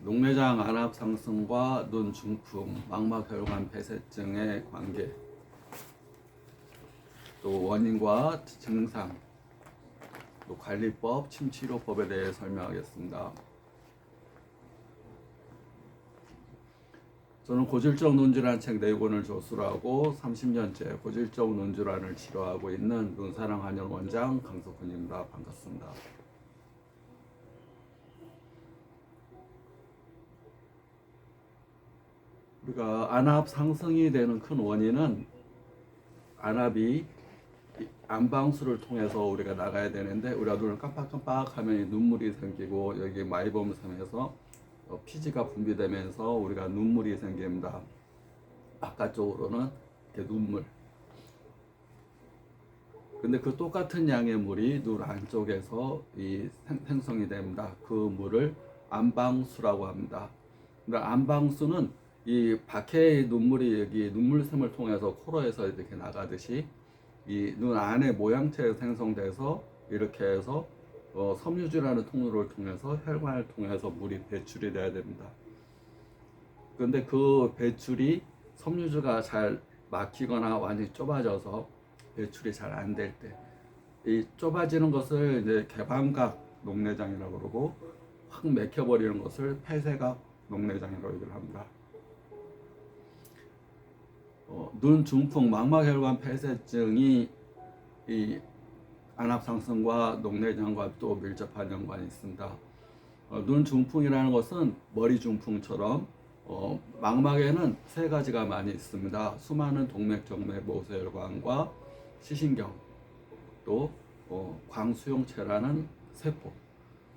녹내장 안압 상승과 눈 중풍, 망막혈관 폐쇄증의 관계, 또 원인과 증상, 또 관리법, 침치료법에 대해 설명하겠습니다. 저는 고질적 눈질환 책 4권을 조술하고 30년째 고질적 눈질환을 치료하고 있는 눈사랑 한의원 원장 강석훈입니다. 반갑습니다. 우리가 안압 상승이 되는 큰 원인은 안압이 안방수를 통해서 우리가 나가야 되는데 우리가 눈을 깜빡깜빡하면 눈물이 생기고 여기 마이범섬에서 피지가 분비되면서 우리가 눈물이 생깁니다. 바깥쪽으로는 이렇게 눈물. 근데 그 똑같은 양의 물이 눈 안쪽에서 생성이 됩니다. 그 물을 안방수라고 합니다. 그러니까 안방수는 이 밖에 눈물이 여기 눈물샘을 통해서 코로에서 이렇게 나가듯이 이 눈 안에 모양체에 생성돼서 이렇게 해서 섬유주라는 통로를 통해서 혈관을 통해서 물이 배출이 돼야 됩니다. 그런데 그 배출이 섬유주가 잘 막히거나 완전히 좁아져서 배출이 잘 안 될 때, 이 좁아지는 것을 이제 개방각 녹내장이라고 그러고 확 막혀버리는 것을 폐쇄각 녹내장이라고 얘기를 합니다. 눈 중풍, 망막혈관 폐쇄증이 이 안압 상승과 녹내장과 또 밀접한 연관이 있습니다. 눈 중풍이라는 것은 머리 중풍처럼 망막에는 3가지가 많이 있습니다. 수많은 동맥, 정맥, 모세혈관과 시신경, 또 광수용체라는 세포,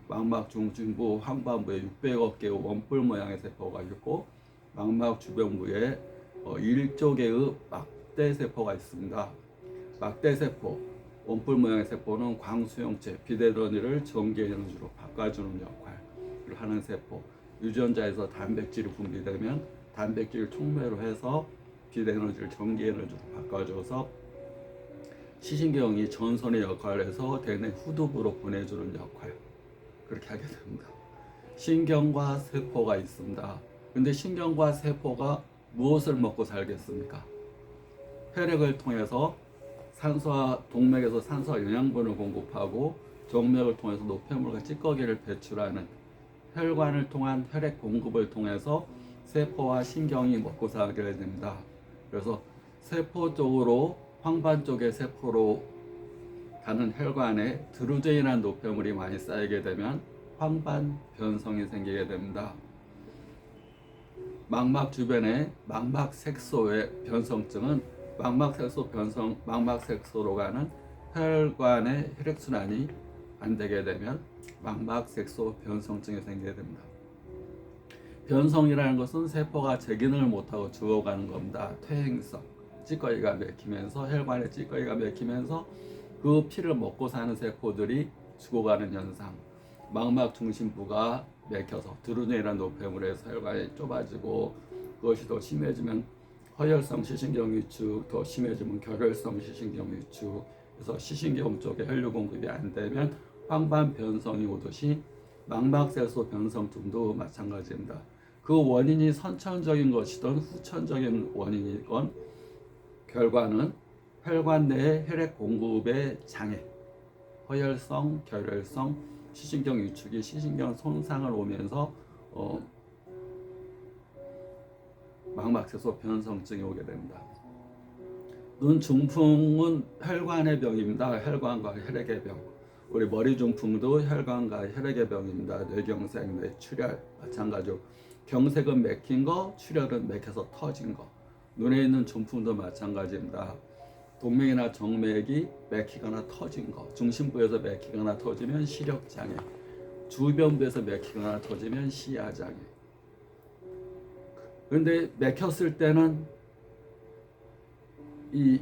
망막 중심부 황반부에 600억 개의 원뿔 모양의 세포가 있고 망막 주변부에 1조 개의 막대세포가 있습니다. 막대세포, 원뿔 모양의 세포는 광수용체, 비대더니를 전기에너지로 바꿔주는 역할을 하는 세포. 유전자에서 단백질이 분비되면 단백질 촉매로 해서 비대에너지를 전기에너지로 바꿔줘서 시신경이 전선의 역할을 해서 대뇌 후두부로 보내주는 역할. 그렇게 하게 됩니다. 신경과 세포가 있습니다. 근데 신경과 세포가 무엇을 먹고 살겠습니까? 혈액을 통해서 산소와 동맥에서 산소와 영양분을 공급하고 정맥을 통해서 노폐물과 찌꺼기를 배출하는 혈관을 통한 혈액 공급을 통해서 세포와 신경이 먹고 살게 됩니다. 그래서 세포 쪽으로 황반 쪽의 세포로 가는 혈관에 드루제인한 노폐물이 많이 쌓이게 되면 황반 변성이 생기게 됩니다. 망막 주변에 망막색소의 변성증은 망막색소 변성, 망막색소로 가는 혈관의 혈액순환이 안 되게 되면 망막색소 변성증이 생기게 됩니다. 변성이라는 것은 세포가 제 기능을 못하고 죽어가는 겁니다. 퇴행성, 찌꺼기가 맥히면서 혈관에 찌꺼기가 맥히면서 그 피를 먹고 사는 세포들이 죽어가는 현상. 망막 중심부가 맥혀서 드루제인한 노폐물에서 혈관이 좁아지고 그것이 더 심해지면 허혈성 시신경 위축, 더 심해지면 결혈성 시신경 위축, 그래서 시신경 쪽에 혈류 공급이 안 되면 황반 변성이 오듯이 망막색소 변성증도 마찬가지입니다. 그 원인이 선천적인 것이든 후천적인 원인이건 결과는 혈관 내의 혈액 공급의 장애, 허혈성, 결혈성, 시신경 위축이 시신경 손상을 오면서 망막색소 변성증이 오게 됩니다. 눈 중풍은 혈관의 병입니다. 혈관과 혈액의 병. 우리 머리 중풍도 혈관과 혈액의 병입니다. 뇌경색, 뇌출혈 마찬가지로 경색은 맥힌 거, 출혈은 맥혀서 터진 거. 눈에 있는 중풍도 마찬가지입니다. 동맥이나 정맥이 맥히거나 터진 거, 중심부에서 맥히거나 터지면 시력장애, 주변부에서 맥히거나 터지면 시야장애. 그런데 맥혔을 때는 이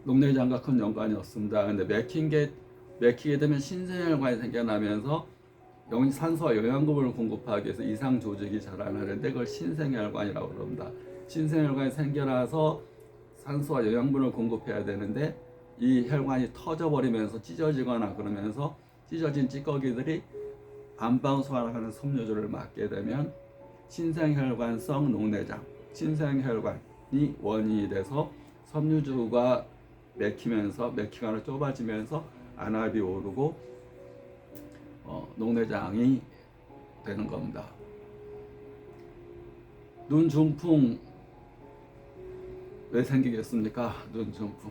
녹내장과 큰 연관이 없습니다. 근데 맥히게 되면 신생혈관이 생겨나면서 산소와 영양분을 공급하기 위해서 이상 조직이 자라나는데 그걸 신생혈관이라고 그럽니다. 신생혈관이 생겨나서 산소와 영양분을 공급해야 되는데 이 혈관이 터져버리면서 찢어지거나 그러면서 찢어진 찌꺼기들이 안방 소화하는 섬유줄을 막게 되면 신생혈관성 녹내장, 신생혈관이 원인이 돼서 섬유주가 맥히면서 맥히거나 좁아지면서 안압이 오르고 녹내장이 되는 겁니다. 눈 중풍 왜 생기겠습니까? 눈 중풍.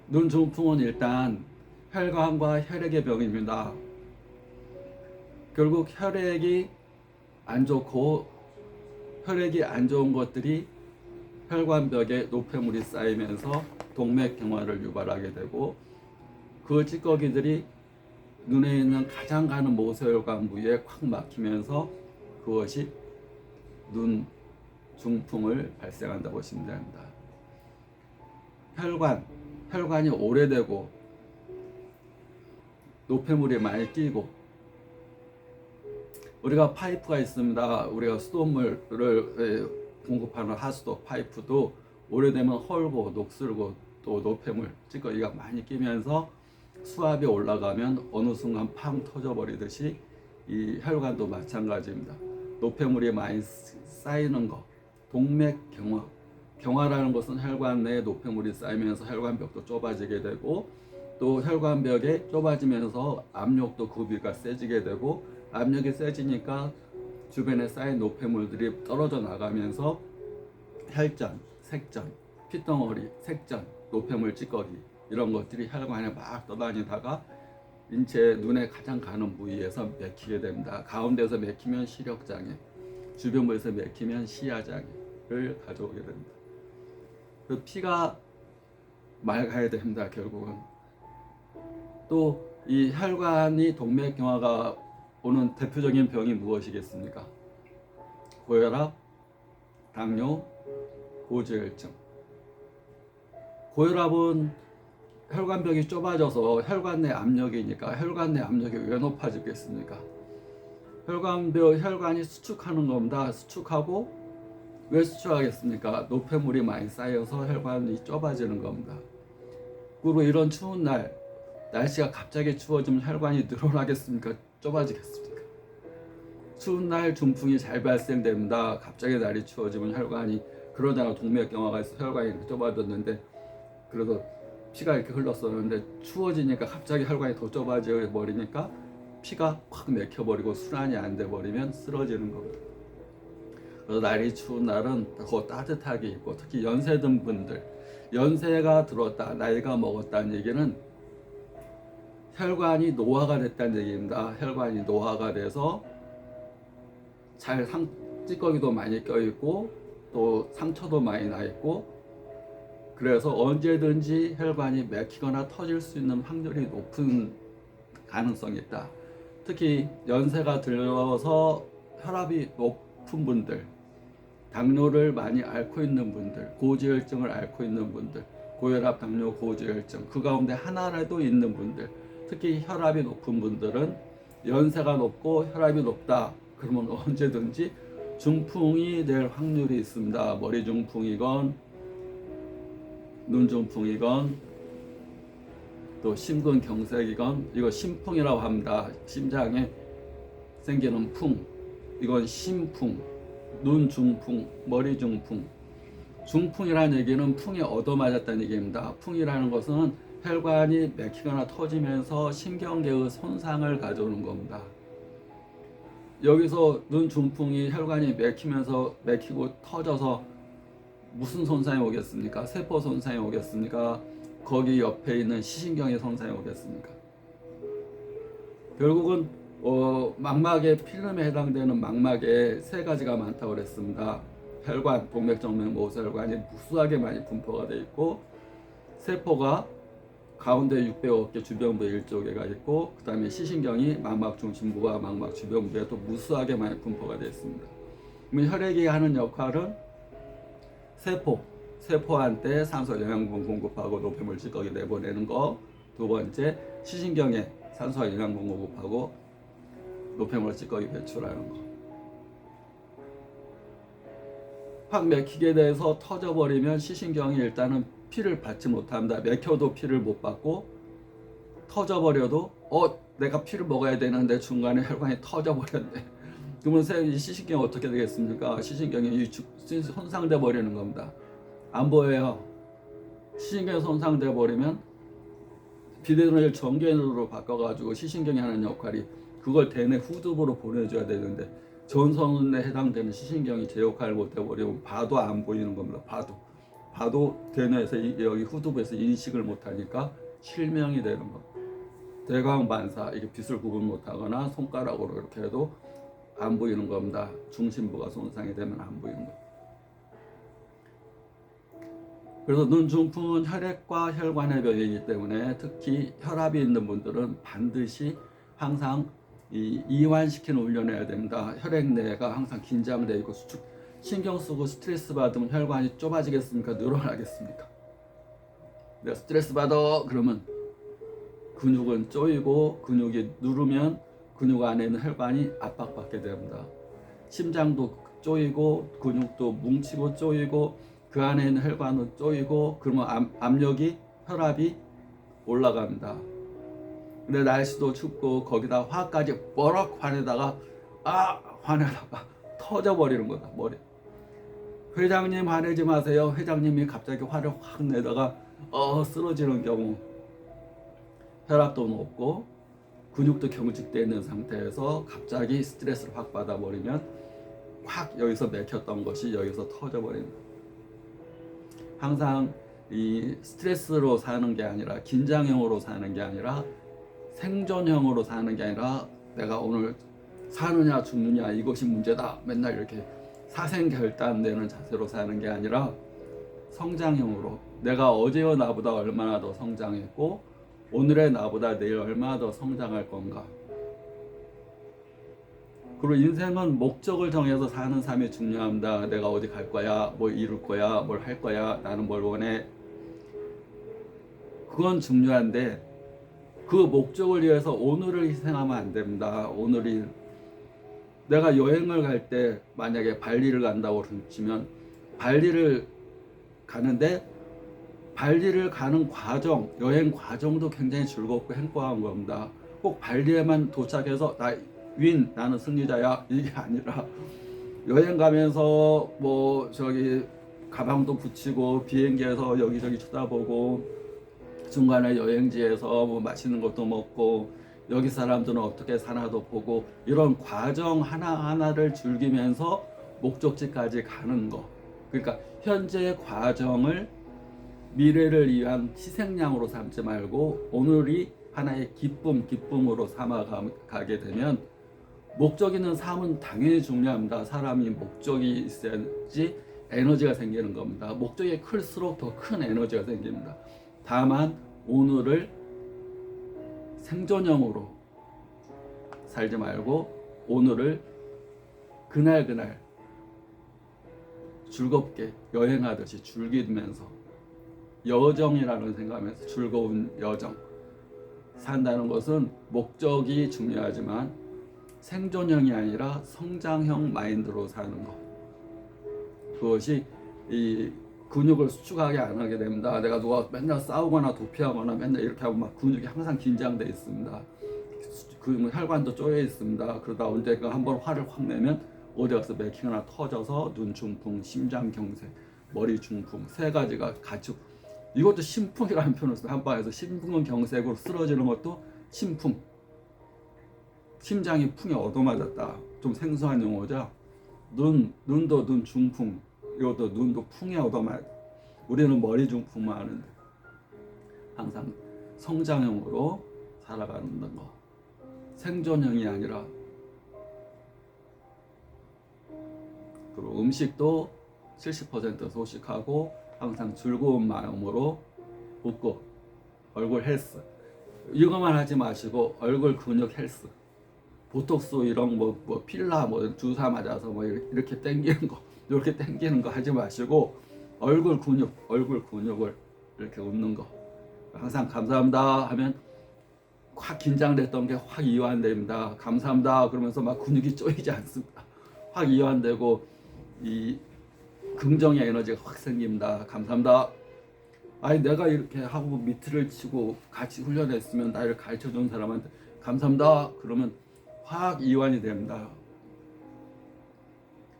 눈 중풍은 일단 혈관과 혈액의 병입니다. 결국 혈액이 안 좋고 혈액이 안 좋은 것들이 혈관벽에 노폐물이 쌓이면서 동맥경화를 유발하게 되고 그 찌꺼기들이 눈에 있는 가장 가는 모세혈관 부위에 콱 막히면서 그것이 눈 중풍을 발생한다고 보시면 됩니다. 혈관이 오래되고 노폐물이 많이 끼고 우리가 파이프가 있습니다. 우리가 수돗물을 공급하는 하수도 파이프도 오래되면 헐고 녹슬고 또 노폐물 찌꺼기가 많이 끼면서 수압이 올라가면 어느 순간 팡 터져버리듯이 이 혈관도 마찬가지입니다. 노폐물이 많이 쌓이는 거, 동맥경화. 경화라는 것은 혈관 내에 노폐물이 쌓이면서 혈관벽도 좁아지게 되고 또 혈관벽에 좁아지면서 압력도 그 비가 세지게 되고 압력이 세지니까 주변에 쌓인 노폐물들이 떨어져 나가면서 혈전, 색전, 핏덩어리, 색전, 노폐물 찌꺼기 이런 것들이 혈관에 막 떠다니다가 인체 눈에 가장 가는 부위에서 맥히게 됩니다. 가운데서 맥히면 시력장애, 주변부에서 맥히면 시야장애를 가져오게 됩니다. 그 피가 맑아야 됩니다. 결국은 또 이 혈관이 동맥경화가 오는 대표적인 병이 무엇이겠습니까? 고혈압, 당뇨, 고지혈증. 고혈압은 혈관벽이 좁아져서 혈관 내 압력이니까 혈관 내 압력이 왜 높아지겠습니까? 혈관이 수축하는 겁니다. 수축하고 왜 수축하겠습니까? 노폐물이 많이 쌓여서 혈관이 좁아지는 겁니다. 그리고 이런 추운 날 날씨가 갑자기 추워지면 혈관이 늘어나겠습니까? 좁아지겠습니까? 추운 날 중풍이 잘 발생됩니다. 갑자기 날이 추워지면 혈관이 그러다가 동맥경화가 있어 혈관이 이렇게 좁아졌는데 그래서 피가 이렇게 흘렀었는데 추워지니까 갑자기 혈관이 더 좁아져 버리니까 피가 확 맥혀버리고 순환이 안 돼 버리면 쓰러지는 겁니다. 그래서 날이 추운 날은 더 따뜻하게 입고 특히 연세 든 분들 연세가 들었다 나이가 먹었다는 얘기는 혈관이 노화가 됐다는 얘기입니다. 혈관이 노화가 돼서 찌꺼기도 많이 껴있고 또 상처도 많이 나 있고 그래서 언제든지 혈관이 맥히거나 터질 수 있는 확률이 높은 가능성이 있다. 특히 연세가 들어서 혈압이 높은 분들, 당뇨를 많이 앓고 있는 분들, 고지혈증을 앓고 있는 분들, 고혈압, 당뇨, 고지혈증 그 가운데 하나라도 있는 분들, 특히 혈압이 높은 분들은 연세가 높고 혈압이 높다. 그러면 언제든지 중풍이 될 확률이 있습니다. 머리 중풍이건 눈 중풍이건 또 심근경색이건 이거 심풍이라고 합니다. 심장에 생기는 풍 이건 심풍, 눈 중풍, 머리 중풍. 중풍이라는 얘기는 풍에 얻어맞았다는 얘기입니다. 풍이라는 것은 혈관이 맥히거나 터지면서 신경계의 손상을 가져오는 겁니다. 여기서 눈 중풍이 혈관이 맥히고 터져서 무슨 손상이 오겠습니까? 세포 손상이 오겠습니까? 거기 옆에 있는 시신경의 손상이 오겠습니까? 결국은 망막의 필름에 해당되는 망막에 세 가지가 많다고 그랬습니다. 혈관, 동맥정맥, 모세혈관이 무수하게 많이 분포가 되어 있고 세포가 가운데 600억 개 주변부에 1조 개가 있고 그 다음에 시신경이 망막 중심부와 망막 주변부에 또 무수하게 많이 분포가 되어 있습니다. 그러면 혈액이 하는 역할은 세포한테 산소 영양분 공급하고 노폐물 찌꺼기 내보내는 거. 두 번째, 시신경에 산소와 영양분 공급하고 노폐물 찌꺼기 배출하는 거. 확 맥히게 돼서 터져버리면 시신경이 일단은 피를 받지 못합니다. 맥혀도 피를 못 받고 터져버려도 내가 피를 먹어야 되는데 중간에 혈관이 터져버렸네. 그러면 이 시신경이 어떻게 되겠습니까? 시신경이 손상돼 버리는 겁니다. 안 보여요. 시신경이 손상돼 버리면 비대면을 전기전으로 바꿔가지고 시신경이 하는 역할이 그걸 대뇌 후두부로 보내줘야 되는데 전선에 해당되는 시신경이 제 역할을 못해버리면 봐도 안 보이는 겁니다. 봐도 대뇌에서 여기 후두부에서 인식을 못하니까 실명이 되는 겁니다. 대광반사, 이게 빛을 구분 못하거나 손가락으로 이렇게 해도 안 보이는 겁니다. 중심부가 손상이 되면 안 보이는 겁니다. 그래서 눈 중풍은 혈액과 혈관의 병이기 때문에 특히 혈압이 있는 분들은 반드시 항상 이완시키는 훈련을 해야 됩니다. 혈액 내가 항상 긴장되어 있고 신경 쓰고 스트레스 받으면 혈관이 좁아지겠습니까? 늘어나겠습니까? 내가 스트레스 받아 그러면 근육은 쪼이고 근육이 누르면 근육 안에 있는 혈관이 압박받게 됩니다. 심장도 쪼이고 근육도 뭉치고 쪼이고 그 안에 있는 혈관은 쪼이고 그러면 압력이 혈압이 올라갑니다. 근데 날씨도 춥고 거기다 화까지 뻐럭 화내다가 터져버리는 거다. 머리. 회장님 화내지 마세요. 회장님이 갑자기 화를 확 내다가 쓰러지는 경우 혈압도 높고 근육도 경직되어 있는 상태에서 갑자기 스트레스를 확 받아버리면 확 여기서 맥혔던 것이 여기서 터져버립니다. 항상 이 스트레스로 사는 게 아니라 긴장형으로 사는 게 아니라 생존형으로 사는 게 아니라 내가 오늘 사느냐 죽느냐 이것이 문제다 맨날 이렇게 사생결단되는 자세로 사는 게 아니라 성장형으로 내가 어제의 나보다 얼마나 더 성장했고 오늘의 나보다 내일 얼마나 더 성장할 건가. 그리고 인생은 목적을 정해서 사는 삶이 중요합니다. 내가 어디 갈 거야, 뭘 이룰 거야, 뭘 할 거야, 나는 뭘 원해. 그건 중요한데 그 목적을 위해서 오늘을 희생하면 안 됩니다. 오늘이 내가 여행을 갈 때 만약에 발리를 간다고 치면 발리를 가는데 발리를 가는 과정, 여행 과정도 굉장히 즐겁고 행복한 겁니다. 꼭 발리에만 도착해서 나는 승리자야 이게 아니라 여행 가면서 가방도 붙이고 비행기에서 여기저기 쳐다보고 중간에 여행지에서 맛있는 것도 먹고 여기 사람들은 어떻게 사나도 보고 이런 과정 하나하나를 즐기면서 목적지까지 가는 거. 그러니까 현재의 과정을 미래를 위한 희생양으로 삼지 말고 오늘이 하나의 기쁨으로 삼아가게 되면 목적 있는 삶은 당연히 중요합니다. 사람이 목적이 있어야지 에너지가 생기는 겁니다. 목적이 클수록 더 큰 에너지가 생깁니다. 다만 오늘을 생존형으로 살지 말고 오늘을 그날 즐겁게 여행하듯이 즐기면서 여정이라는 생각하면서 즐거운 여정 산다는 것은 목적이 중요하지만 생존형이 아니라 성장형 마인드로 사는 것. 그것이 이 근육을 수축하게 안 하게 됩니다. 내가 누가 맨날 싸우거나 도피하거나 맨날 이렇게 하면 막 근육이 항상 긴장돼 있습니다. 그 혈관도 쪼여 있습니다. 그러다 언젠가 한번 화를 확 내면 어디 가서 맥힘 하나 터져서 눈 중풍, 심장 경색, 머리 중풍 세 가지가 같이 이것도 심풍이라는 표현을 써요. 한방에서 심풍은 경색으로 쓰러지는 것도 심풍. 심장이 풍에 얻어맞았다. 좀 생소한 용어죠. 눈도 눈 중풍. 이것도 눈도 풍에 얻어맞. 우리는 머리 중풍만 하는데 항상 성장형으로 살아가는 거. 생존형이 아니라. 그리고 음식도 70% 소식하고 항상 즐거운 마음으로 웃고 얼굴 헬스 이것만 하지 마시고 얼굴 근육 헬스 보톡스 이런 필라 주사 맞아서 이렇게 당기는 거 이렇게 당기는 거 하지 마시고 얼굴 근육을 이렇게 웃는 거 항상 감사합니다 하면 확 긴장됐던 게 확 이완됩니다. 감사합니다 그러면서 막 근육이 쪼이지 않습니다. 확 이완되고 이 긍정의 에너지가 확 생깁니다. 감사합니다. 아니 내가 이렇게 하고 미트를 치고 같이 훈련했으면 나를 가르쳐준 사람한테 감사합니다. 그러면 확 이완이 됩니다.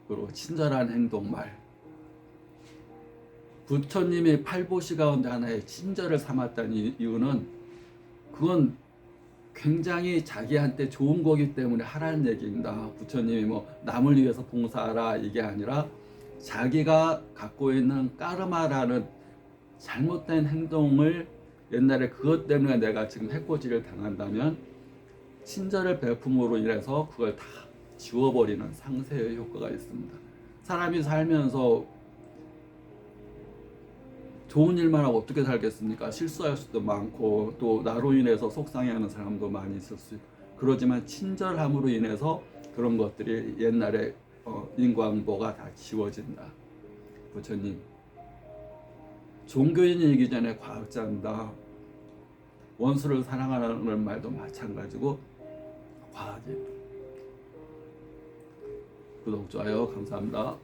그리고 친절한 행동말. 부처님이 팔보시 가운데 하나의 친절을 삼았다는 이유는 그건 굉장히 자기한테 좋은 거기 때문에 하라는 얘기입니다. 부처님이 뭐 남을 위해서 봉사하라 이게 아니라 자기가 갖고 있는 까르마라는 잘못된 행동을 옛날에 그것 때문에 내가 지금 해코지를 당한다면 친절을 베품으로 인해서 그걸 다 지워버리는 상세의 효과가 있습니다. 사람이 살면서 좋은 일만 하고 어떻게 살겠습니까? 실수할 수도 많고 또 나로 인해서 속상해하는 사람도 많이 있을 수 있고 그러지만 친절함으로 인해서 그런 것들이 옛날에 인과응보가 다 지워진다. 부처님 종교인이기 전에 과학자입니다. 원수를 사랑하는 말도 마찬가지고 과학입니다. 구독, 좋아요 감사합니다.